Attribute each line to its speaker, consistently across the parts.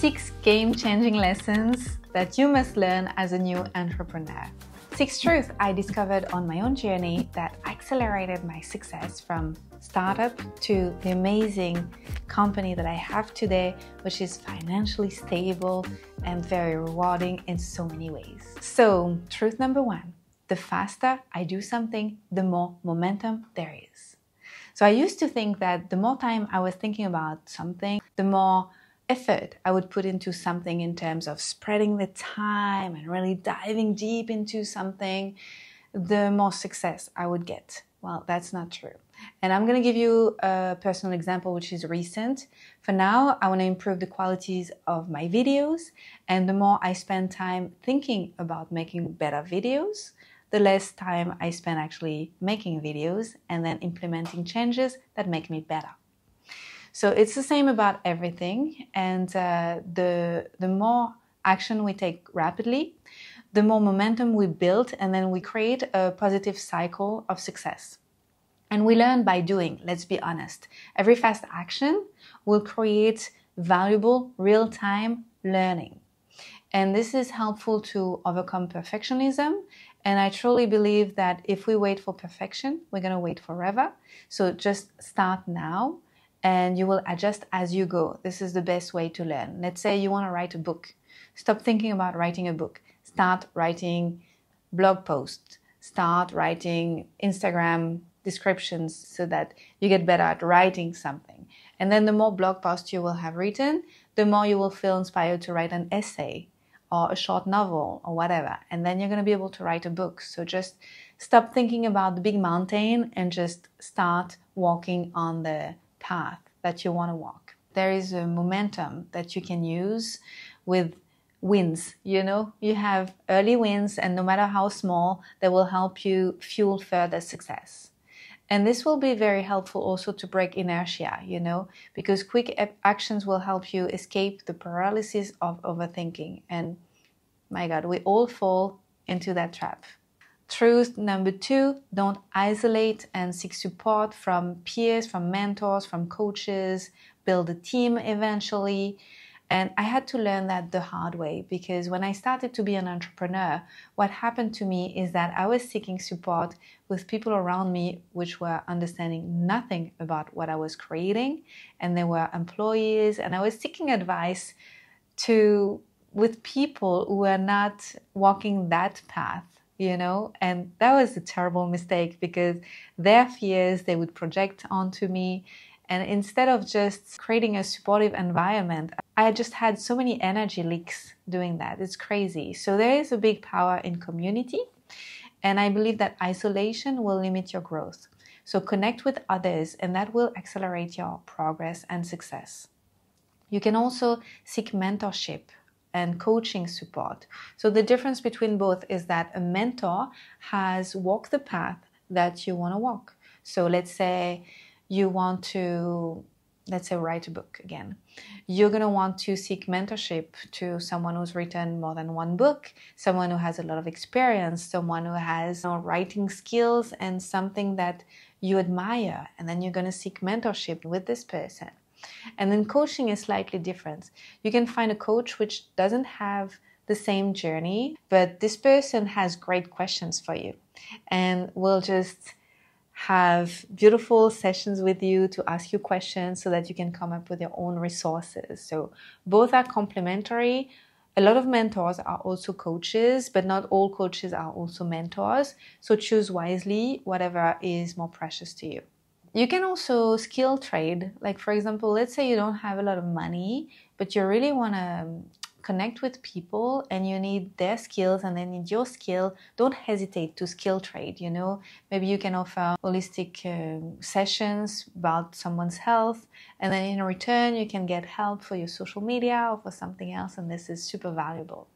Speaker 1: 6 game-changing lessons that you must learn as a new entrepreneur. 6 truths I discovered on my own journey that accelerated my success from startup to the amazing company that I have today, which is financially stable and very rewarding in so many ways. So, truth number 1, the faster I do something, the more momentum there is. So I used to think that the more time I was thinking about something, the more effort I would put into something in terms of spreading the time and really diving deep into something, the more success I would get. Well, that's not true. And I'm going to give you a personal example which is recent. For now, I want to improve the qualities of my videos, and the more I spend time thinking about making better videos, the less time I spend actually making videos and then implementing changes that make me better. So it's the same about everything, and the more action we take rapidly, the more momentum we build, and then we create a positive cycle of success. And we learn by doing, let's be honest. Every fast action will create valuable real-time learning. And this is helpful to overcome perfectionism. And I truly believe that if we wait for perfection, we're going to wait forever. So just start now and you will adjust as you go. This is the best way to learn. Let's say you want to write a book. Stop thinking about writing a book. Start writing blog posts. Start writing Instagram descriptions so that you get better at writing something. And then the more blog posts you will have written, the more you will feel inspired to write an essay or a short novel or whatever. And then you're going to be able to write a book. So just stop thinking about the big mountain and just start walking on the path that you want to walk. There is a momentum that you can use with wins. You know, you have early wins, and no matter how small, they will help you fuel further success. And this will be very helpful also to break inertia, you know, because quick actions will help you escape the paralysis of overthinking. And my God, we all fall into that trap. Truth number 2, don't isolate and seek support from peers, from mentors, from coaches. Build a team eventually. And I had to learn that the hard way, because when I started to be an entrepreneur, what happened to me is that I was seeking support with people around me which were understanding nothing about what I was creating, and they were employees, and I was seeking advice with people who were not walking that path, you know, and that was a terrible mistake because their fears they would project onto me. And instead of just creating a supportive environment, I just had so many energy leaks doing that. It's crazy. So there is a big power in community. And I believe that isolation will limit your growth. So connect with others, and that will accelerate your progress and success. You can also seek mentorship and coaching support. So the difference between both is that a mentor has walked the path that you want to walk. So let's say you want to, write a book again. You're going to want to seek mentorship to someone who's written more than one book, someone who has a lot of experience, someone who has writing skills and something that you admire. And then you're going to seek mentorship with this person. And then coaching is slightly different. You can find a coach which doesn't have the same journey, but this person has great questions for you and will just have beautiful sessions with you to ask you questions so that you can come up with your own resources. So both are complementary. A lot of mentors are also coaches, but not all coaches are also mentors. So choose wisely whatever is more precious to you. You can also skill trade. Like, for example, let's say you don't have a lot of money, but you really want to connect with people and you need their skills and they need your skill. Don't hesitate to skill trade, you know. Maybe you can offer holistic sessions about someone's health, and then in return you can get help for your social media or for something else, and this is super valuable.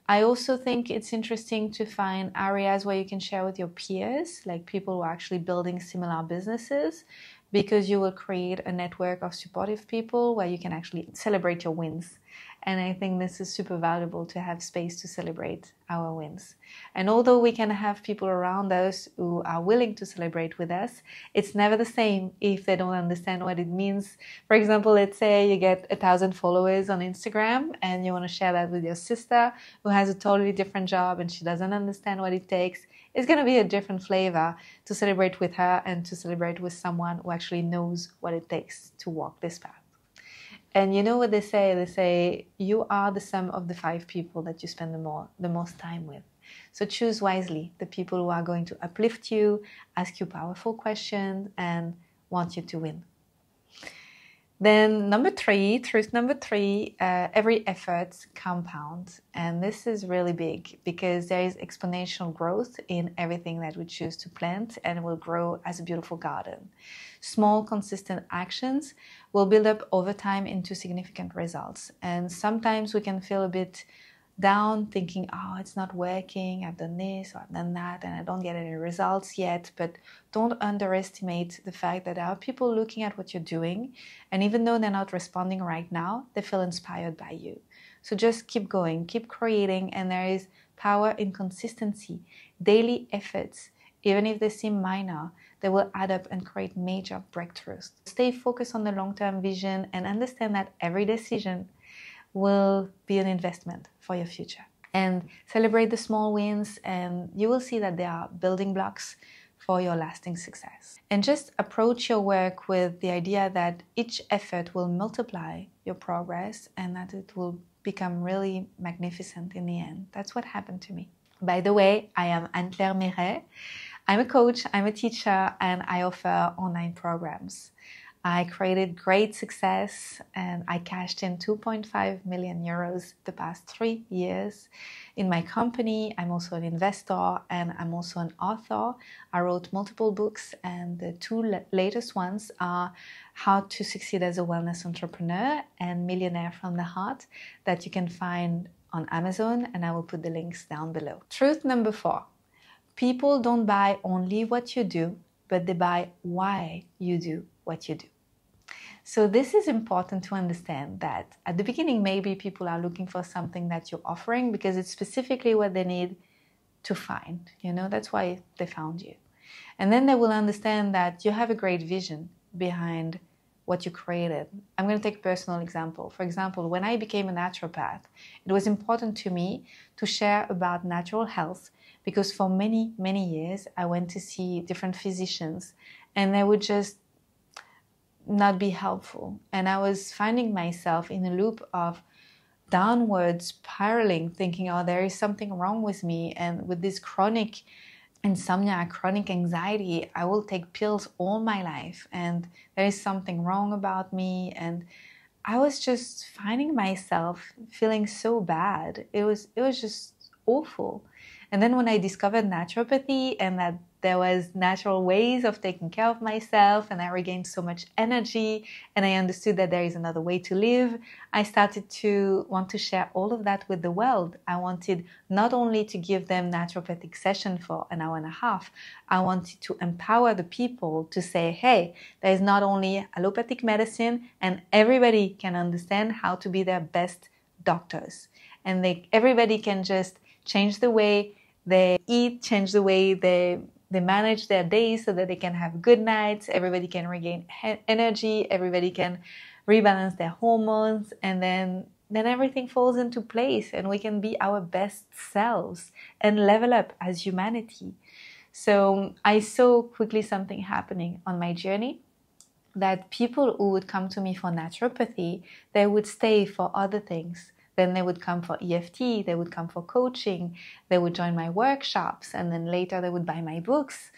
Speaker 1: I also think it's interesting to find areas where you can share with your peers, like people who are actually building similar businesses, because you will create a network of supportive people where you can actually celebrate your wins. And I think this is super valuable to have space to celebrate our wins. And although we can have people around us who are willing to celebrate with us, it's never the same if they don't understand what it means. For example, let's say you get 1,000 followers on Instagram and you want to share that with your sister who has a totally different job and she doesn't understand what it takes. It's going to be a different flavor to celebrate with her and to celebrate with someone who actually knows what it takes to walk this path. And you know what they say? They say, you are the sum of the 5 people that you spend the most time with. So choose wisely the people who are going to uplift you, ask you powerful questions, and want you to win. Then truth number three, every effort compounds. And this is really big because there is exponential growth in everything that we choose to plant, and it will grow as a beautiful garden. Small, consistent actions will build up over time into significant results. And sometimes we can feel a bit down thinking, oh, it's not working, I've done this or I've done that and I don't get any results yet. But don't underestimate the fact that there are people looking at what you're doing, and even though they're not responding right now, they feel inspired by you. So just keep going, keep creating, and there is power in consistency. Daily efforts, even if they seem minor, they will add up and create major breakthroughs. Stay focused on the long-term vision and understand that every decision will be an investment for your future. And celebrate the small wins, and you will see that they are building blocks for your lasting success. And just approach your work with the idea that each effort will multiply your progress and that it will become really magnificent in the end. That's what happened to me. By the way, I am Anne-Claire Méret. I'm a coach, I'm a teacher, and I offer online programs. I created great success and I cashed in 2.5 million euros the past 3 years in my company. I'm also an investor and I'm also an author. I wrote multiple books, and the 2 latest ones are How to Succeed as a Wellness Entrepreneur and Millionaire from the Heart, that you can find on Amazon, and I will put the links down below. Truth number 4. People don't buy only what you do, but they buy why you do what you do. So this is important to understand, that at the beginning, maybe people are looking for something that you're offering because it's specifically what they need to find. You know, that's why they found you. And then they will understand that you have a great vision behind what you created. I'm going to take a personal example. For example, when I became a naturopath, it was important to me to share about natural health because for many, many years, I went to see different physicians and they would just not be helpful. And I was finding myself in a loop of downward spiraling, thinking, oh, there is something wrong with me. And with this chronic insomnia, chronic anxiety, I will take pills all my life and there is something wrong about me. And I was just finding myself feeling so bad. It was just awful. And then when I discovered naturopathy and that there was natural ways of taking care of myself, and I regained so much energy, and I understood that there is another way to live, I started to want to share all of that with the world. I wanted not only to give them naturopathic session for an hour and a half, I wanted to empower the people to say, hey, there is not only allopathic medicine, and everybody can understand how to be their best doctors. And everybody can just change the way they eat, change the way they manage their days so that they can have good nights, everybody can regain energy, everybody can rebalance their hormones, and then everything falls into place and we can be our best selves and level up as humanity. So I saw quickly something happening on my journey, that people who would come to me for naturopathy, they would stay for other things. Then they would come for EFT, they would come for coaching, they would join my workshops, and then later they would buy my books.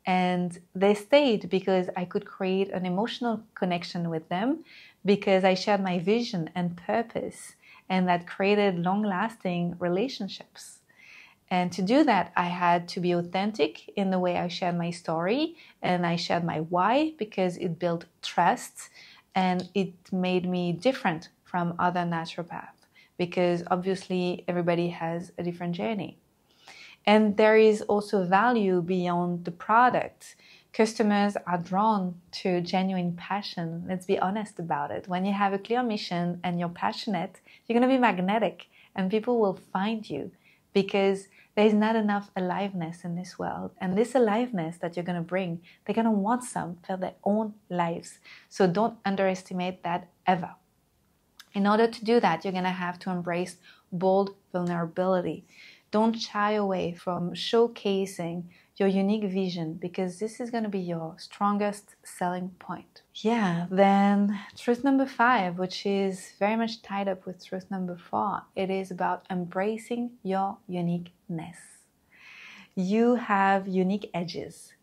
Speaker 1: And they stayed because I could create an emotional connection with them, because I shared my vision and purpose, and that created long-lasting relationships. And to do that, I had to be authentic in the way I shared my story, and I shared my why because it built trust and it made me different from other naturopaths. Because obviously everybody has a different journey. And there is also value beyond the product, Customers are drawn to genuine passion. Let's be honest about it. When you have a clear mission and you're passionate, you're going to be magnetic and people will find you because there's not enough aliveness in this world. And this aliveness that you're going to bring, they're going to want some for their own lives. So don't underestimate that ever. In order to do that, you're going to have to embrace bold vulnerability. Don't shy away from showcasing your unique vision because this is going to be your strongest selling point. Yeah, then truth number 5, which is very much tied up with truth number 4, it is about embracing your uniqueness. You have unique edges,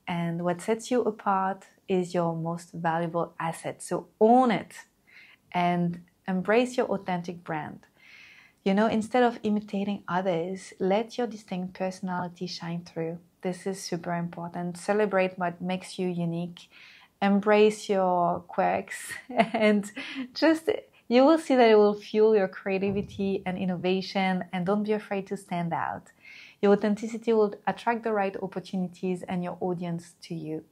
Speaker 1: and what sets you apart is your most valuable asset. So own it and embrace your authentic brand. Instead of imitating others, let your distinct personality shine through. This is super important. Celebrate what makes you unique. Embrace your quirks and you will see that it will fuel your creativity and innovation, and don't be afraid to stand out. Your authenticity will attract the right opportunities and your audience to you.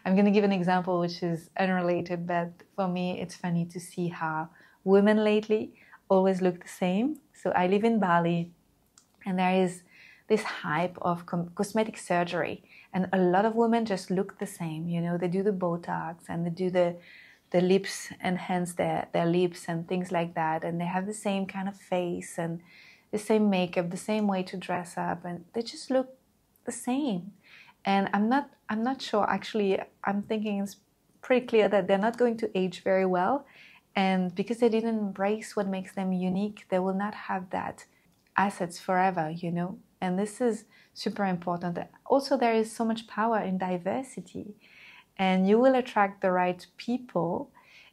Speaker 1: I'm going to give an example which is unrelated, but for me it's funny to see how women lately always look the same. So I live in Bali and there is this hype of cosmetic surgery and a lot of women just look the same. They do the Botox and they do the lips, enhance their lips and things like that, and they have the same kind of face and the same makeup, the same way to dress up, and they just look the same. And I'm not sure, actually. I'm thinking it's pretty clear that they're not going to age very well. And because they didn't embrace what makes them unique, they will not have that assets forever, And this is super important. Also, there is so much power in diversity. And you will attract the right people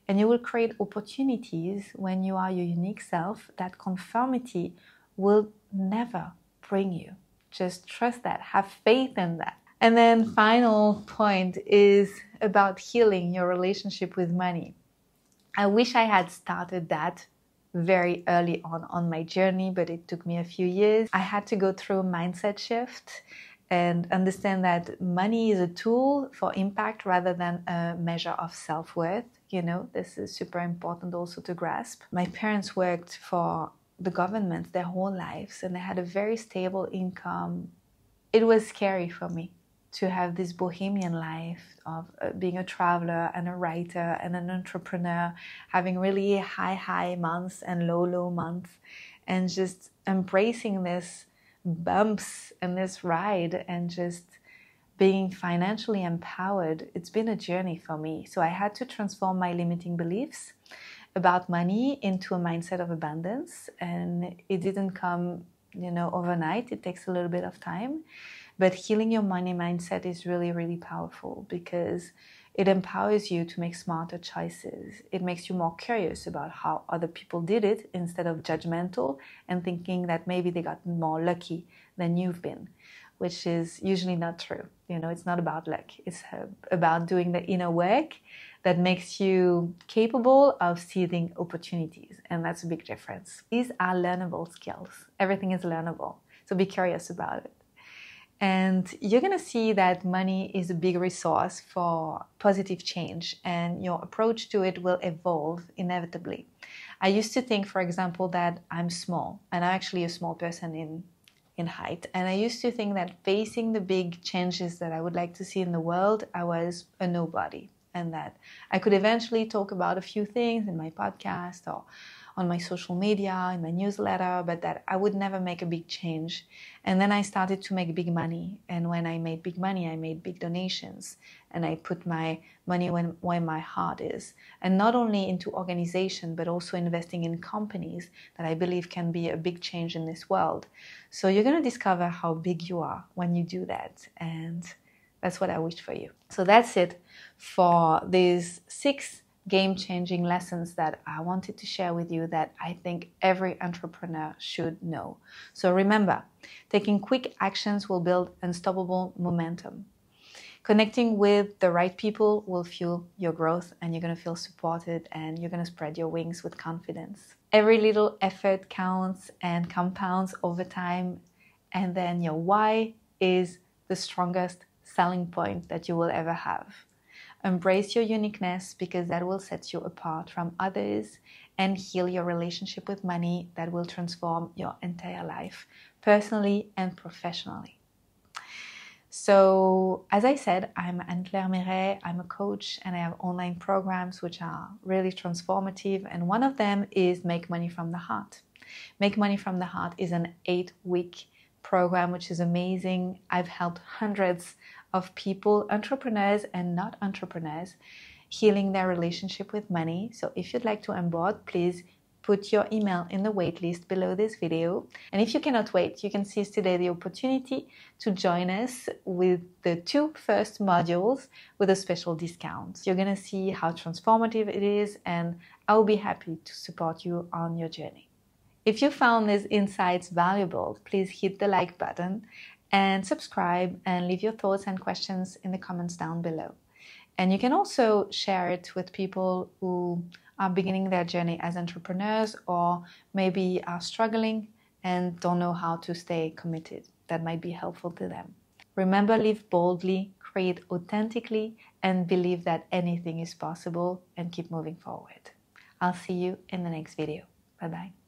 Speaker 1: and you will create opportunities when you are your unique self that conformity will never bring you. Just trust that. Have faith in that. And then final point is about healing your relationship with money. I wish I had started that very early on my journey, but it took me a few years. I had to go through a mindset shift and understand that money is a tool for impact rather than a measure of self-worth. This is super important also to grasp. My parents worked for the government their whole lives and they had a very stable income. It was scary for me to have this bohemian life of being a traveler and a writer and an entrepreneur, having really high months and low months, and just embracing this bumps and this ride and just being financially empowered. It's been a journey for me. So I had to transform my limiting beliefs about money into a mindset of abundance, and it didn't come overnight. It takes a little bit of time. But healing your money mindset is really, really powerful because it empowers you to make smarter choices. It makes you more curious about how other people did it instead of judgmental and thinking that maybe they got more lucky than you've been, which is usually not true. It's not about luck. It's about doing the inner work that makes you capable of seizing opportunities. And that's a big difference. These are learnable skills. Everything is learnable. So be curious about it. And you're going to see that money is a big resource for positive change, and your approach to it will evolve inevitably. I used to think, for example, that I'm small, and I'm actually a small person in height. And I used to think that facing the big changes that I would like to see in the world, I was a nobody, and that I could eventually talk about a few things in my podcast or on my social media, in my newsletter, but that I would never make a big change. And then I started to make big money. And when I made big money, I made big donations. And I put my money where my heart is. And not only into organization, but also investing in companies that I believe can be a big change in this world. So you're going to discover how big you are when you do that. And that's what I wish for you. So that's it for these 6 game-changing lessons that I wanted to share with you that I think every entrepreneur should know. So remember, taking quick actions will build unstoppable momentum. Connecting with the right people will fuel your growth, and you're going to feel supported and you're going to spread your wings with confidence. Every little effort counts and compounds over time, and then your why is the strongest selling point that you will ever have. Embrace your uniqueness because that will set you apart from others, and heal your relationship with money that will transform your entire life, personally and professionally. So, as I said, I'm Anne-Claire Miret. I'm a coach and I have online programs which are really transformative. And one of them is Make Money from the Heart. Make Money from the Heart is an 8-week program which is amazing. I've helped hundreds of people, entrepreneurs and not entrepreneurs, healing their relationship with money. So if you'd like to onboard, please put your email in the waitlist below this video. And if you cannot wait, you can seize today the opportunity to join us with the 2 first modules with a special discount. You're going to see how transformative it is, and I'll be happy to support you on your journey. If you found these insights valuable, please hit the like button and subscribe, and leave your thoughts and questions in the comments down below. And you can also share it with people who are beginning their journey as entrepreneurs, or maybe are struggling and don't know how to stay committed. That might be helpful to them. Remember, live boldly, create authentically, and believe that anything is possible, and keep moving forward. I'll see you in the next video. Bye-bye.